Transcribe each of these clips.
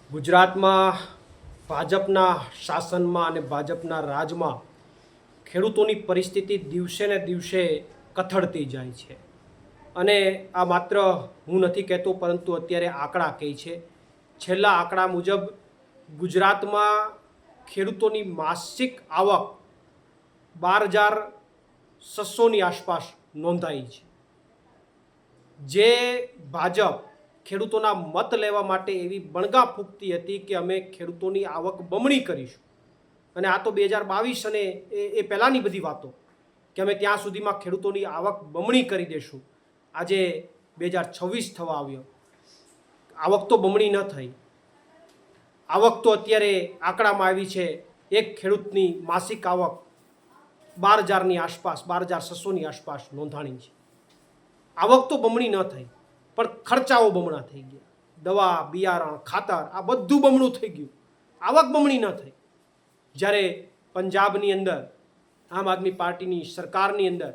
ગુજરાતમાં ભાજપના શાસનમાં અને ભાજપના રાજમાં ખેડૂતોની પરિસ્થિતિ દિવસે ને દિવસે કથળતી જાય છે અને આ માત્ર હું નથી કહેતો, પરંતુ અત્યારે આંકડા કહે છે. છેલ્લા આંકડા મુજબ ગુજરાતમાં ખેડૂતોની માસિક આવક 12,600ની આસપાસ નોંધાઈ છે. જે ભાજપ ખેડૂતોના મત લેવા માટે એવી બણગા ફૂંકતી હતી કે અમે ખેડૂતોની આવક બમણી કરીશું, અને આ તો 2022 અને એ પહેલાંની બધી વાતો કે અમે ત્યાં સુધીમાં ખેડૂતોની આવક બમણી કરી દઈશું. આજે 2026 થવા આવ્યો, આવક તો બમણી ન થઈ. આવક તો અત્યારે આંકડામાં આવી છે, એક ખેડૂતની માસિક આવક 12,000ની આસપાસ, 12,600ની આસપાસ નોંધાણી છે. આવક તો બમણી ન થઈ, પણ ખર્ચાઓ બમણા થઈ ગયા. દવા, બિયારણ, ખાતર આ બધું બમણું થઈ ગયું. આવક બમણી ન થઈ. જ્યારે પંજાબની અંદર આમ આદમી પાર્ટીની સરકારની અંદર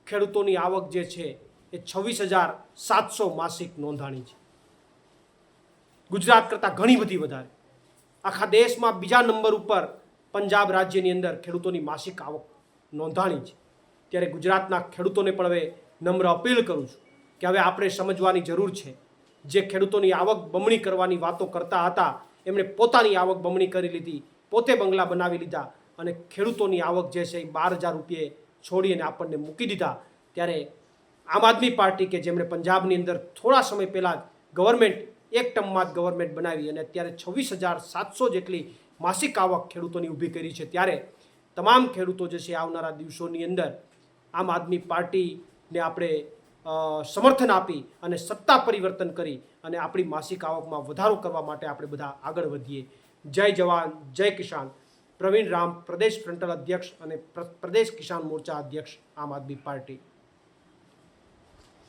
ખેડૂતોની આવક જે છે એ 26,700 માસિક નોંધાણી છે. ગુજરાત કરતાં ઘણી બધી વધારે. આખા દેશમાં બીજા નંબર ઉપર પંજાબ રાજ્યની અંદર ખેડૂતોની માસિક આવક નોંધાણી છે. ત્યારે ગુજરાતના ખેડૂતોને પણ હવે નમ્ર અપીલ કરું છું કે હવે આપણે સમજવાની જરૂર છે. જે ખેડૂતોની આવક બમણી કરવાની વાતો કરતા હતા, એમણે પોતાની આવક બમણી કરી લીધી, પોતે બંગલા બનાવી લીધા, અને ખેડૂતોની આવક જે છે એ 12,000 રૂપિયે છોડી અને આપણને મૂકી દીધા. ત્યારે આમ આદમી પાર્ટી કે જેમણે પંજાબની અંદર થોડા સમય પહેલાં ગવર્મેન્ટ એક ટર્મમાં જ ગવર્મેન્ટ બનાવી અને અત્યારે 26,700 જેટલી માસિક આવક ખેડૂતોની ઊભી કરી છે, ત્યારે તમામ ખેડૂતો જે છે આવનારા દિવસોની અંદર આમ આદમી પાર્ટીને આપણે સમર્થન આપી અને સત્તા પરિવર્તન કરી અને આપણી માસિક આવકમાં વધારો કરવા માટે આપણે બધા આગળ વધીએ. જય જવાન, જય કિસાન. પ્રવીણ રામ, પ્રદેશ ફ્રન્ટલ અધ્યક્ષ અને પ્રદેશ કિસાન મોરચા અધ્યક્ષ, આમ આદમી પાર્ટી.